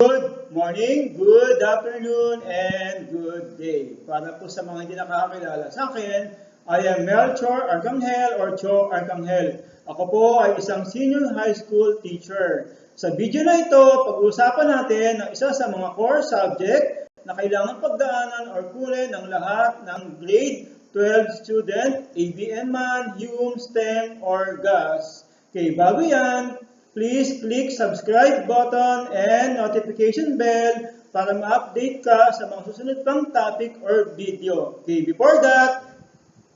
Good morning, good afternoon, and good day. Para po sa mga hindi nakakakilala sa akin, I am Melchor Arcangel or Cho Arcangel. Ako po ay isang senior high school teacher. Sa video na ito, pag-uusapan natin ang isa sa mga core subject na kailangan pagdaanan or kunin ng lahat ng grade 12 student, ABM man, HUM, STEM, or GAS. Okay, bago yan, please click subscribe button and notification bell para ma-update ka sa mga susunod pang topic or video. Okay, before that,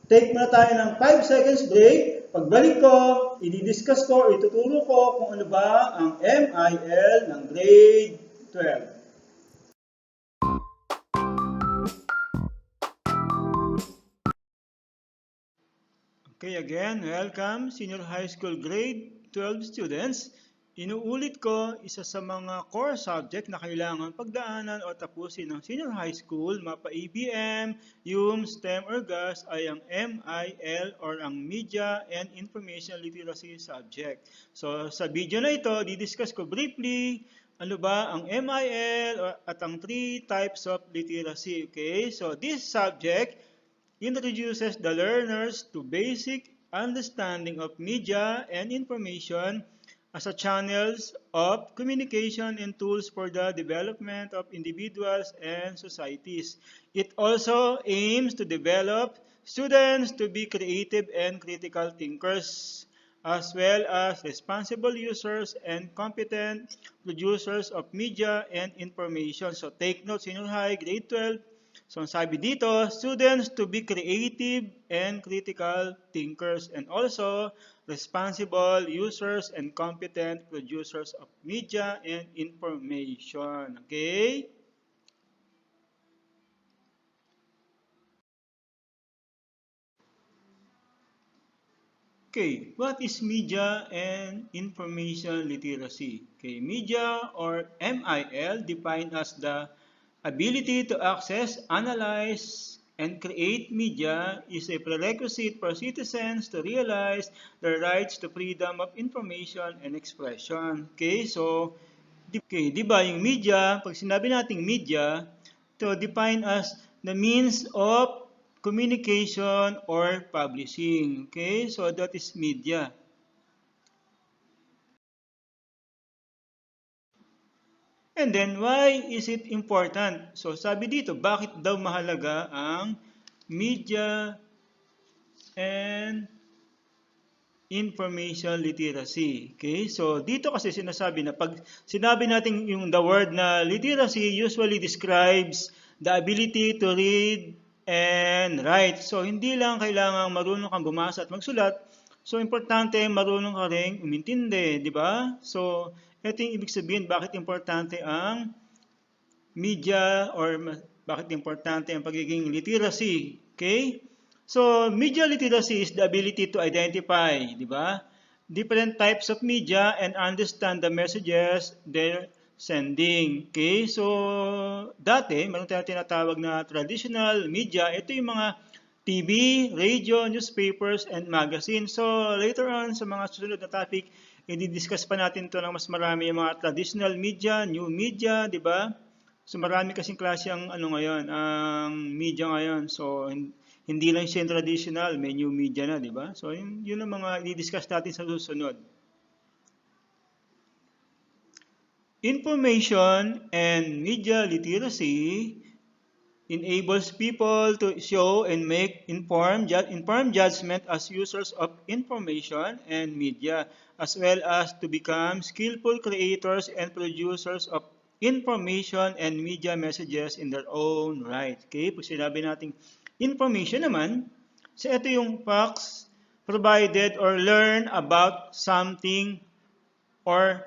take muna tayo ng 5 seconds break. Pagbalik ko, i-discuss ko, ituturo ko kung ano ba ang MIL ng grade 12. Okay, again, welcome senior high school grade 12 students. Inuulit ko, isa sa mga core subject na kailangan pagdaanan o tapusin ng senior high school, mapa ABM, HUM, STEM, or GAS ay ang MIL or ang Media and Information Literacy subject. So sa video na ito, didiscuss ko briefly ano ba ang MIL at ang 3 types of literacy. Okay, so this subject introduces the learners to basic understanding of media and information as a channels of communication and tools for the development of individuals and societies. It also aims to develop students to be creative and critical thinkers, as well as responsible users and competent producers of media and information. So take note, senior high, grade 12, so sabi dito, students to be creative and critical thinkers and also responsible users and competent producers of media and information. Okay? Okay, what is media and information literacy? Okay, media or MIL defined as the ability to access, analyze, and create media is a prerequisite for citizens to realize their rights to freedom of information and expression. Okay, so, di ba yung media, pag sinabi nating media, to define as the means of communication or publishing. Okay, so that is media. And then, why is it important? So, sabi dito, bakit daw mahalaga ang media and information literacy? Okay, so dito kasi sinasabi na pag sinabi natin yung the word na literacy usually describes the ability to read and write. So, hindi lang kailangan marunong kang bumasa at magsulat. So, importante marunong ka rin umintindi, di ba? So, ito yung ibig sabihin bakit importante ang media or bakit importante ang pagiging literacy. Okay? So, media literacy is the ability to identify, di ba? Different types of media and understand the messages they're sending. Okay? So, dati, meron tayong tinatawag na traditional media. Ito yung mga TV, radio, newspapers, and magazines. So, later on sa mga susunod na topic, i-discuss pa natin to ng mas marami yung mga traditional media, new media, di ba? So marami kasing klase ang ngayon, ang media ngayon. So hindi lang siya traditional, may new media na, di ba? So yun ang mga i-discuss natin sa susunod. Information and media literacy enables people to show and make informed judgment as users of information and media, as well as to become skillful creators and producers of information and media messages in their own right. Okay, pag sinabi natin information naman, so ito yung facts provided or learn about something or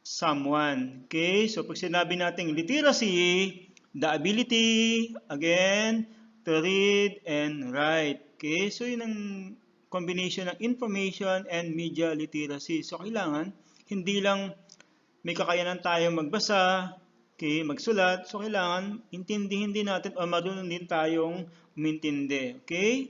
someone. Okay, so pag sinabi natin literacy, the ability, again, to read and write. Okay, so yun ang combination ng information and media literacy. So kailangan, hindi lang may kakayanan tayo magbasa, okay, magsulat. So kailangan, intindihin din natin o marunong din tayong umintindi. Okay?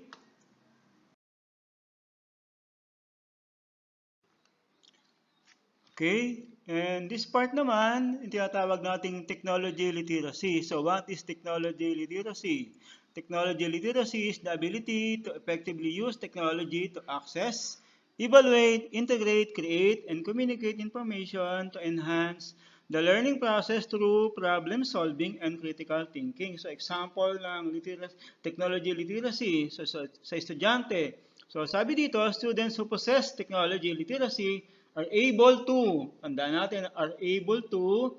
Okay, And this part naman, yung tinatawag nating technology literacy. So what is technology literacy? Technology literacy is the ability to effectively use technology to access, evaluate, integrate, create, and communicate information to enhance the learning process through problem solving and critical thinking. So example ng technology literacy sa estudyante. So sabi dito, students who possess technology literacy are able to, tandaan natin, are able to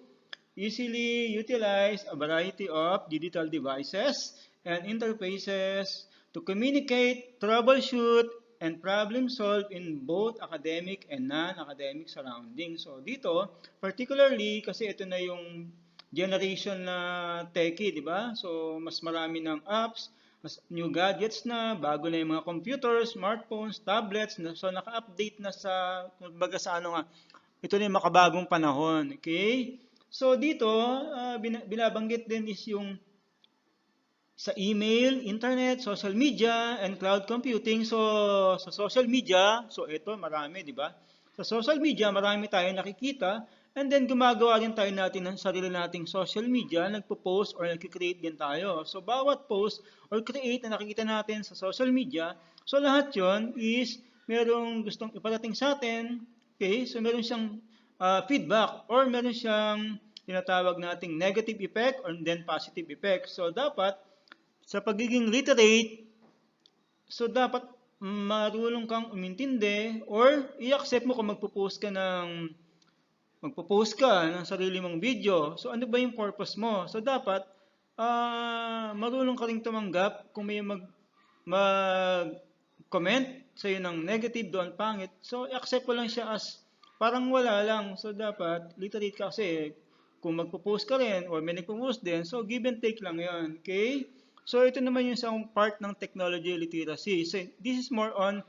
easily utilize a variety of digital devices and interfaces to communicate, troubleshoot, and problem solve in both academic and non-academic surroundings. So dito, particularly kasi ito na yung generation na techie, di ba? So mas marami ng apps, mas new gadgets na, bago na yung mga computers, smartphones, tablets, so naka-update na sa, kumbaga sa ano nga, ito na yung makabagong panahon, okay? So dito, binabanggit din is yung sa email, internet, social media, and cloud computing. So sa social media, so ito marami, di ba? Sa social media, marami tayong nakikita. And then gumagawa rin tayo natin ng sarili nating social media, nagpo-post or nagki-create din tayo. So bawat post or create na nakikita natin sa social media, so lahat yon is merong gustong iparating sa atin. Okay? So meron siyang feedback or meron siyang tinatawag nating negative effect or then positive effect. So dapat sa pagiging literate, so dapat marunong kang umintindi or i-accept mo kung magpo-post ka ng sarili mong video. So ano ba yung purpose mo? So dapat marunong ka ring tumanggap kung may mag-comment sa iyo ng negative doon, pangit. So i-accept mo lang siya as parang wala lang. So dapat literate ka kasi kung magpo-post ka rin or may nagpo-post din, so give and take lang 'yon. Okay? So ito naman yung isang part ng technology literacy. So this is more on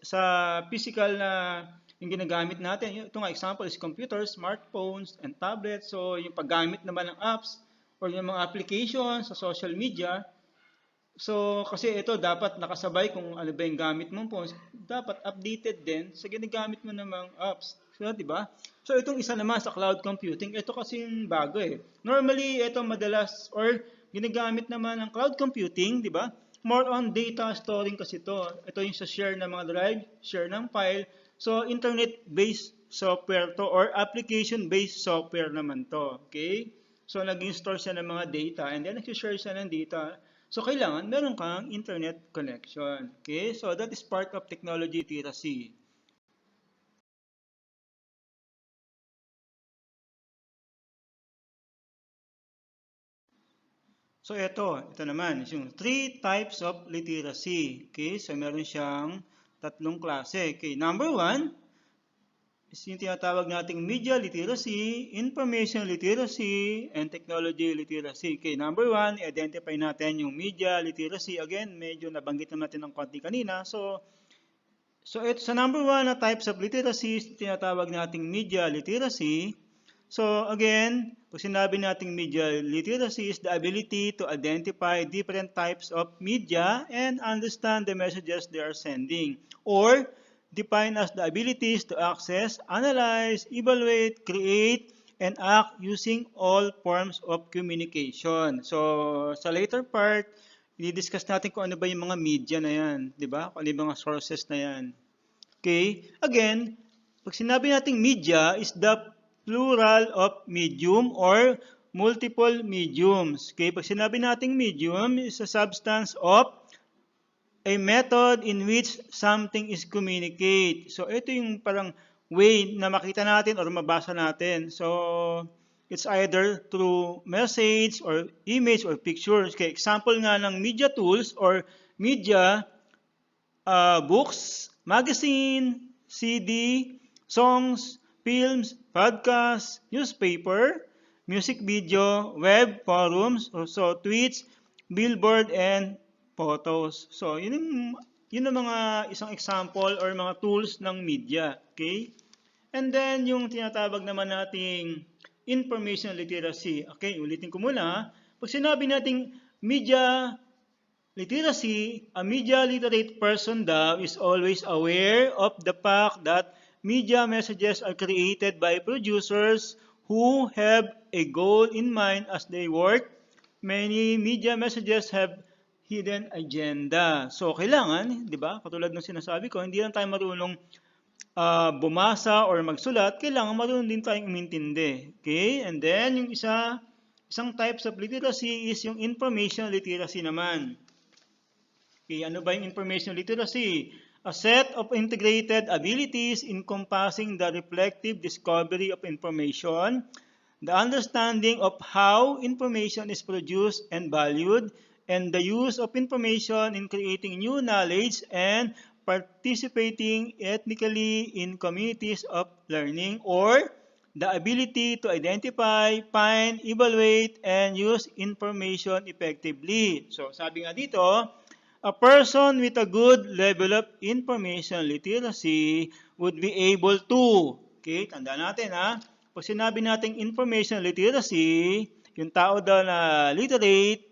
sa physical na yung ginagamit natin. Ito nga example is computers, smartphones, and tablets. So yung paggamit naman ng apps or yung mga applications sa social media. So kasi ito dapat nakasabay kung ano ba yung gamit mong phones, dapat updated din sa ginagamit mo namang apps. So, di ba? So itong isa naman sa cloud computing, ito kasi yung bago eh. Normally, ito madalas or ginagamit naman ng cloud computing, di ba? More on data storing kasi ito. Ito yung sa share ng mga drive, share ng file. So internet-based software to or application-based software naman to. Okay? So nag-install siya ng mga data and then nag-share siya ng data. So kailangan meron kang internet connection. Okay? So that is part of technology literacy. So ito naman is yung 3 types of literacy. Okay? So meron siyang tatlong klase. Okay, number 1 is yung tinatawag nating media literacy, information literacy, and technology literacy. Okay, number 1, identify natin yung media literacy. Again, medyo nabanggit naman natin ng konti kanina. So ito sa number 1 na types of literacy, tinatawag nating media literacy. So again, pag sinabi nating media literacy is the ability to identify different types of media and understand the messages they are sending. Or defined as the abilities to access, analyze, evaluate, create, and act using all forms of communication. So sa later part, i-discuss natin kung ano ba yung mga media na yan, di ba? Kung ano yung mga sources na yan. Okay? Again, pag sinabi nating media is the plural of medium or multiple mediums. Okay? Pag sinabi nating medium is a substance of a method in which something is communicated. So ito yung parang way na makita natin or mabasa natin. So it's either through message or image or pictures. Okay? Example nga ng media tools or media books, magazine, CD, songs, films, podcasts, newspaper, music video, web, forums, so tweets, billboard, and photos. So, yun ang mga isang example or mga tools ng media. Okay? And then, yung tinatawag naman nating information literacy. Okay, ulitin ko muna. Pag sinabi nating media literacy, a media literate person daw is always aware of the fact that media messages are created by producers who have a goal in mind as they work. Many media messages have hidden agenda. So, kailangan, di ba, katulad ng sinasabi ko, hindi lang tayo marunong bumasa or magsulat, kailangan marunong din tayong umintindi. Okay? And then, yung isang types of literacy is yung information literacy naman. Okay, ano ba yung information literacy? A set of integrated abilities encompassing the reflective discovery of information, the understanding of how information is produced and valued, and the use of information in creating new knowledge and participating ethnically in communities of learning, or the ability to identify, find, evaluate, and use information effectively. So, sabi nga dito, a person with a good level of information literacy would be able to, okay, tandaan natin ha, pag sinabi natin information literacy, yung tao daw na literate,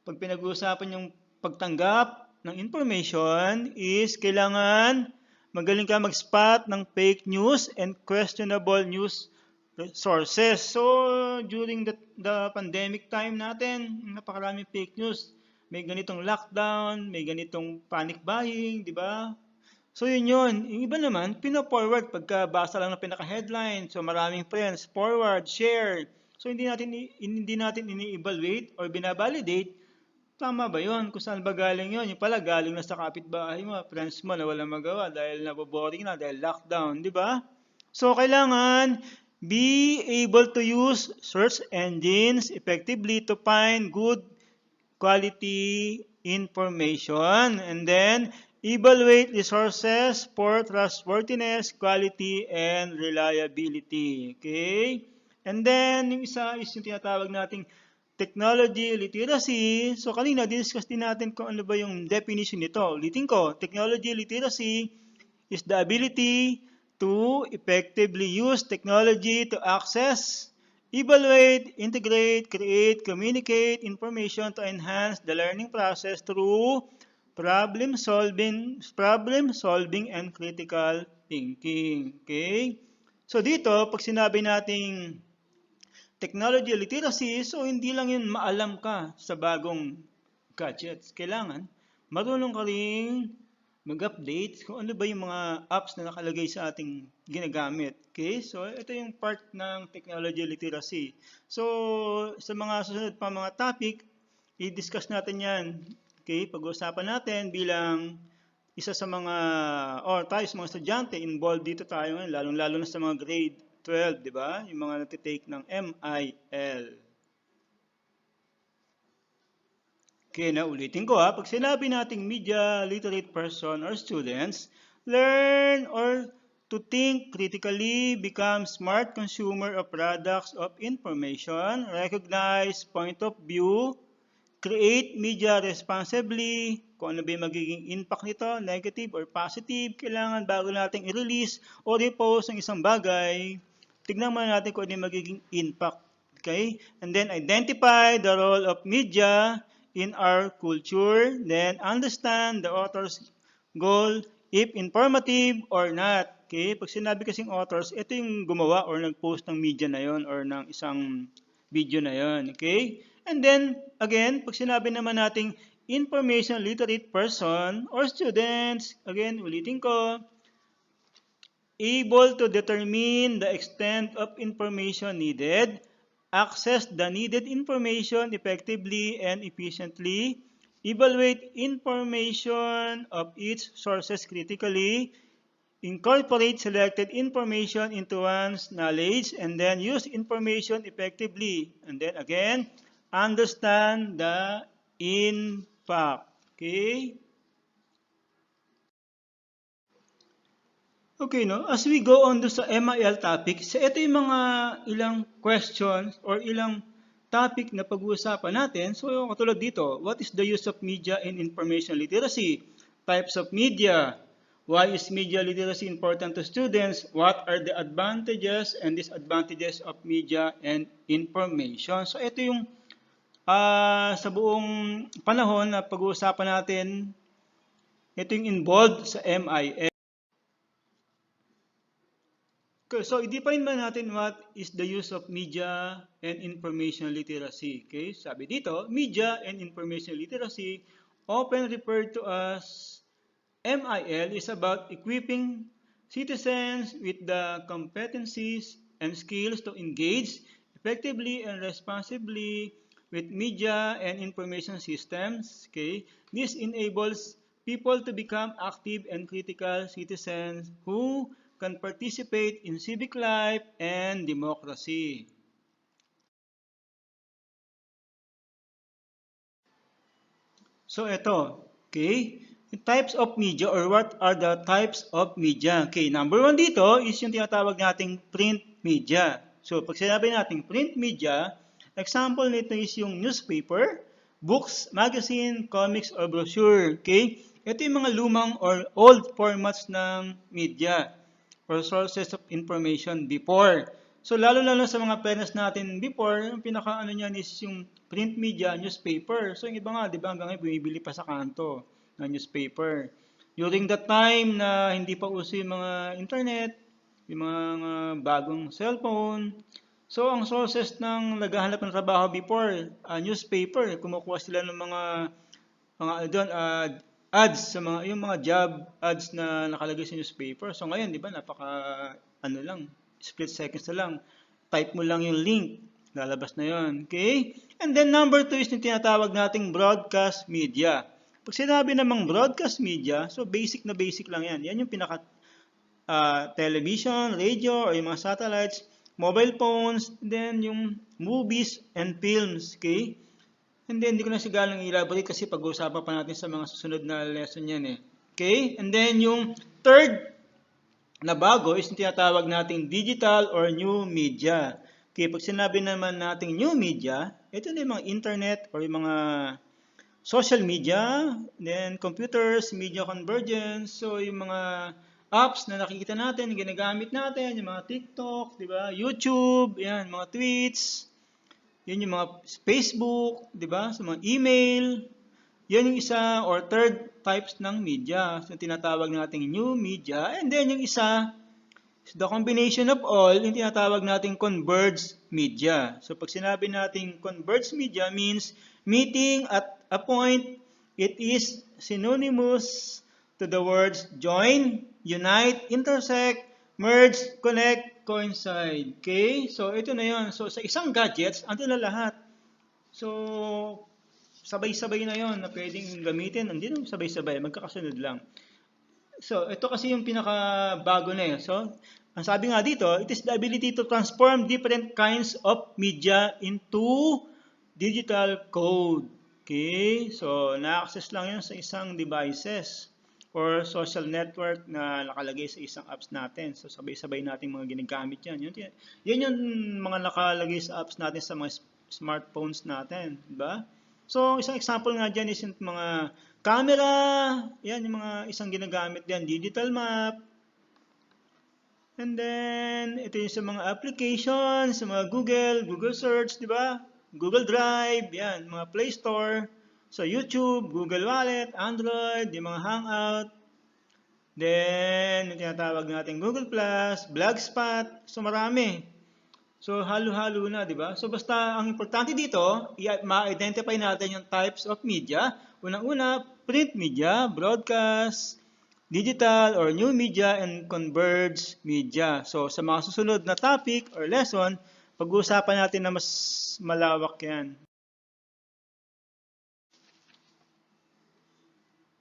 pag pinag-uusapan yung pagtanggap ng information is kailangan magaling ka mag-spot ng fake news and questionable news sources. So, during the pandemic time natin, napakaraming fake news. May ganitong lockdown, may ganitong panic buying, di ba? So yun yun. Yung iba naman, pina-forward pagkabasa lang ng pinaka-headline. So maraming friends, forward, share. So hindi natin ini-evaluate or binabalidate. Tama ba yun? Kung saan ba galing yun? Yung pala galing na sa kapitbahay mo, friends mo na walang magawa dahil naboboring na, dahil lockdown, di ba? So kailangan be able to use search engines effectively to find good quality information, and then evaluate resources for trustworthiness, quality, and reliability. Okay? And then, yung isa is yung tinatawag nating technology literacy. So, kanina, discuss din natin kung ano ba yung definition nito. Ulitin ko, technology literacy is the ability to effectively use technology to access, evaluate, integrate, create, communicate information to enhance the learning process through problem solving, and critical thinking. Okay? So dito, pag sinabi nating technology literacy, so hindi lang yun maalam ka sa bagong gadgets. Kailangan marunong ka ring mag-update kung ano ba yung mga apps na nakalagay sa ating ginagamit. Okay? So, ito yung part ng technology literacy. So, sa mga susunod pa mga topic, i-discuss natin yan. Okay? Pag-uusapan natin bilang isa sa mga, or tayo sa mga estudyante, involved dito tayo ngayon, lalong-lalo na sa mga grade 12, di ba? Yung mga natitake ng MIL. Okay, na ulitin ko ha. Pag sinabi nating media literate person or students, learn or to think critically, become smart consumer of products of information, recognize point of view, create media responsibly, kung ano ba yung magiging impact nito, negative or positive, kailangan bago nating i-release o repost ng isang bagay, tignan muna natin kung ano yung magiging impact. Okay? And then identify the role of media in our culture, then understand the author's goal, if informative or not. Okay? Pag sinabi kasing authors, ito yung gumawa or nag-post ng media na yon or ng isang video na yon. Okay? And then, again, pag sinabi naman nating information literate person or students, again, ulitin ko, able to determine the extent of information needed, access the needed information effectively and efficiently, evaluate information of each sources critically, incorporate selected information into one's knowledge, and then use information effectively. And then again, understand the impact. Okay? Okay, no? As we go on do sa MIL topic, so ito yung mga ilang questions or ilang topic na pag-uusapan natin. So, katulad dito, what is the use of media in information literacy? Types of media. Why is media literacy important to students? What are the advantages and disadvantages of media and information? So, ito yung sa buong panahon na pag-uusapan natin, ito yung involved sa MIL. Okay, so i-define ba natin what is the use of media and information literacy? Okay, sabi dito, media and information literacy, often referred to as MIL, is about equipping citizens with the competencies and skills to engage effectively and responsibly with media and information systems. Okay, this enables people to become active and critical citizens who can participate in civic life and democracy. So ito, okay, yung types of media or what are the types of media? Okay, number one dito is yung tinatawag nating print media. So pag sinabi nating print media, example nito is yung newspaper, books, magazine, comics, or brochure. Okay, ito yung mga lumang or old formats ng media or sources of information before. So lalo-lalo sa mga parents natin before, yung pinaka-ano niyan is yung print media, newspaper. So yung iba nga, di ba, hanggang ngayon bumibili pa sa kanto ng newspaper. During that time na hindi pa uso yung mga internet, yung mga bagong cellphone, so ang sources ng naghahanap ng trabaho before, newspaper, kumukuha sila ng mga ano doon, ads sa mga yung mga job ads na nakalagay sa newspaper. So ngayon, 'di ba, napaka ano lang, split seconds na lang. Type mo lang yung link, lalabas na 'yon. Okay? And then number 2 is yung tinatawag nating broadcast media. Pag sinabi namang broadcast media, so basic na basic lang 'yan. Yan yung pinaka television, radio, or yung mga satellites, mobile phones, then yung movies and films, okay? And then, hindi ko na siya galang elaborate kasi pag-uusapan pa natin sa mga susunod na lesson yan eh. Okay? And then, yung third na bago is yung tinatawag nating digital or new media. Okay, pag sinabi naman nating new media, ito na yung mga internet or yung mga social media, then computers, media convergence, so yung mga apps na nakikita natin, ginagamit natin, yung mga TikTok, di ba? YouTube, yan, mga tweets, yan yung mga Facebook, di ba? Sa mga email, yan yung isa or third types ng media. So, tinatawag nating new media. And then, yung isa, the combination of all, yung tinatawag nating converged media. So, pag sinabi nating converged media means meeting at a point, it is synonymous to the words join, unite, intersect, merge, connect, coincide. Okay? So, ito na yun. So, sa isang gadgets, ando na lahat. So, sabay-sabay na yon na pwedeng gamitin. Hindi naman sabay-sabay, magkakasunod lang. So, ito kasi yung pinaka-bago na yun. So, ang sabi nga dito, it is the ability to transform different kinds of media into digital code. Okay? So, na-access lang yun sa isang devices or social network na nakalagay sa isang apps natin. So, sabay-sabay natin mga ginagamit yan. Yan yung mga nakalagay sa apps natin sa mga smartphones natin. Diba? So, isang example nga dyan is yung mga camera, yan yung mga isang ginagamit dyan, digital map. And then, ito yung sa mga applications, sa mga Google Search, di ba? Google Drive, yan, mga Play Store. So, YouTube, Google Wallet, Android, yung mga Hangout. Then, yung tinatawag natin Google Plus, Blogspot. So, marami. So, halo-halo na, di ba? So, basta ang importante dito, ma-identify natin yung types of media. Unang-una, print media, broadcast, digital or new media, and converged media. So, sa mga susunod na topic or lesson, pag-uusapan natin na mas malawak yan.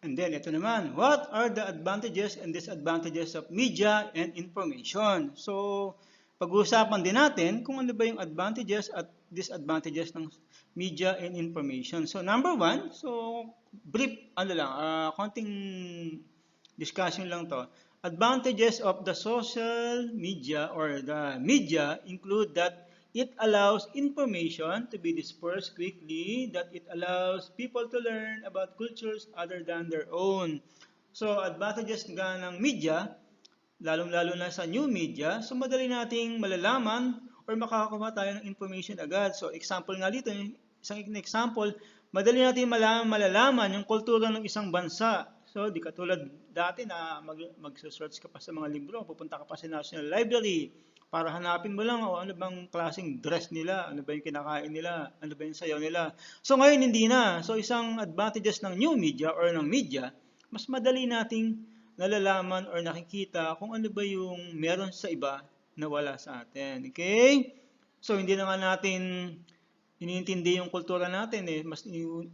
And then, ito naman, what are the advantages and disadvantages of media and information? So, pag-uusapan din natin kung ano ba yung advantages at disadvantages ng media and information. So, number one, so, brief, konting discussion lang to. Advantages of the social media or the media include that it allows information to be dispersed quickly, that it allows people to learn about cultures other than their own. So, advantages nga ng media, lalong-lalo na sa new media, so madali nating malalaman or makakakuha tayo ng information agad. So, example nga dito, isang example, madali natin malalaman yung kultura ng isang bansa. So, di katulad dati na mag-search ka pa sa mga libro, pupunta ka pa sa National Library, Para hanapin mo lang ano bang klaseng dress nila, ano ba yung kinakain nila, ano ba yung sayaw nila. So ngayon hindi na. So isang advantages ng new media or ng media, mas madali nating nalalaman or nakikita kung ano ba yung meron sa iba na wala sa atin. Okay? So hindi na nga natin iniintindi yung kultura natin mas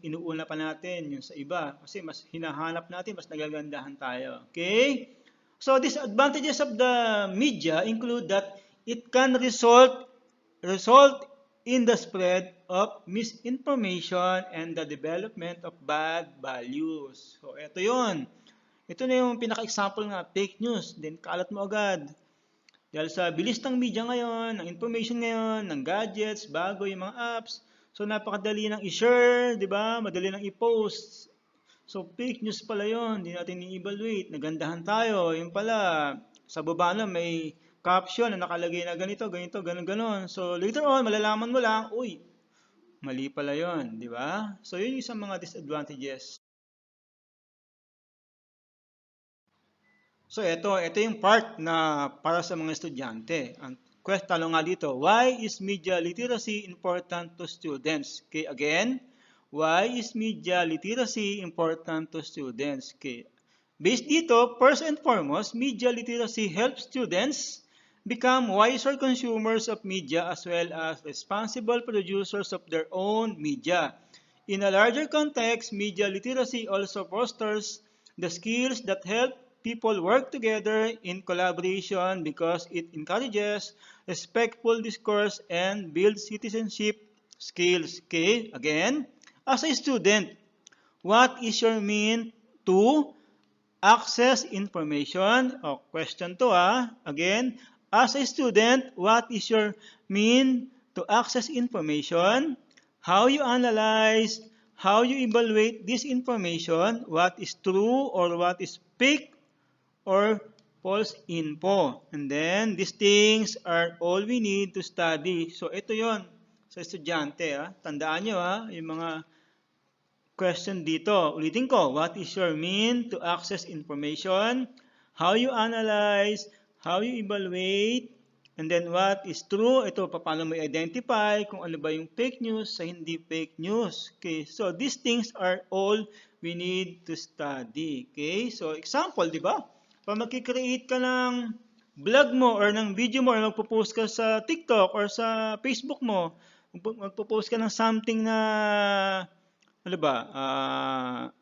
inuuna pa natin yung sa iba kasi mas hinahanap natin, mas nagagandahan tayo. Okay? So disadvantages of the media include that it can result in the spread of misinformation and the development of bad values. So ito 'yon. Ito na yung pinaka-example nga, fake news. Then kalat mo agad. Dahil sa bilis ng media ngayon, ng information ngayon, ng gadgets, bago yung mga apps. So napakadali nang i-share, di ba? Madali nang i-post. So fake news pala yun, hindi natin i-evaluate. Nagandahan tayo, yun pala. Sa baba na may caption na nakalagay na ganito, ganito, ganon, ganon. So later on, malalaman mo lang, uy, mali pala yun, di ba? So yun yung isang mga disadvantages. So ito yung part na para sa mga estudyante. Ang tanong nga dito, why is media literacy important to students? Okay, again, why is media literacy important to students? Okay, based dito, first and foremost, media literacy helps students become wiser consumers of media as well as responsible producers of their own media. In a larger context, media literacy also fosters the skills that help people work together in collaboration because it encourages respectful discourse and builds citizenship skills. Okay, again, as a student, what is your mean to access information? Question to again, as a student, what is your mean to access information? How you analyze, how you evaluate this information, what is true or what is fake or false info. And then, these things are all we need to study. So, ito yon sa estudyante. Tandaan nyo yung mga question dito. Ulitin ko, what is your mean to access information? How you analyze, how you evaluate, and then what is true? Ito, paano mo identify kung ano ba yung fake news sa hindi fake news. Okay, so these things are all we need to study. Okay, so example, di ba? Pag magkikreate ka ng vlog mo or ng video mo or magpo-post ka sa TikTok or sa Facebook mo, magpo-post ka ng something na ano ba,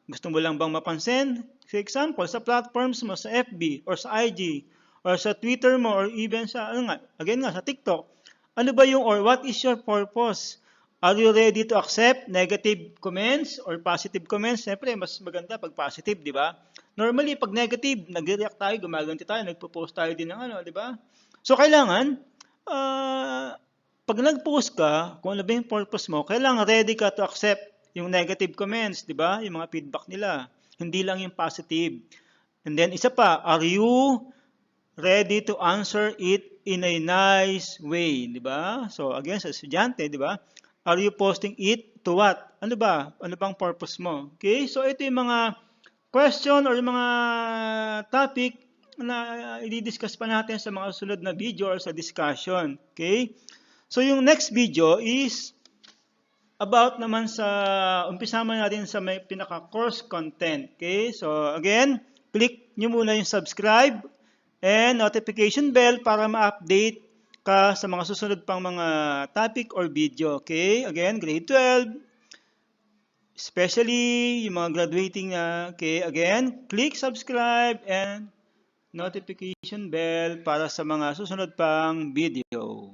gusto mo lang bang mapansin? For example, sa platforms mo, sa FB or sa IG or sa Twitter mo or even sa, again sa TikTok, ano ba yung or what is your purpose? Are you ready to accept negative comments or positive comments? Siyempre, mas maganda pag positive, di ba? Normally, pag negative, nag-react tayo, gumaganti tayo, nagpo-post tayo din ng di ba? So, kailangan, pag nag-post ka, kung ano ba yung purpose mo, kailangan ready ka to accept yung negative comments, di ba? Yung mga feedback nila. Hindi lang yung positive. And then, isa pa, are you ready to answer it in a nice way, di ba? So, again, sa estudyante, di ba? Are you posting it to what? Ano ba? Ano bang purpose mo? Okay? So, ito yung mga question or yung mga topic na i-discuss pa natin sa mga sunod na video or sa discussion. Okay? So, yung next video is about naman sa, umpisa natin sa may pinaka-course content. Okay? So, again, click nyo muna yung subscribe and notification bell para ma-update ka sa mga susunod pang mga topic or video. Okay? Again, grade 12. Especially yung mga graduating na. Okay? Again, click subscribe and notification bell para sa mga susunod pang video.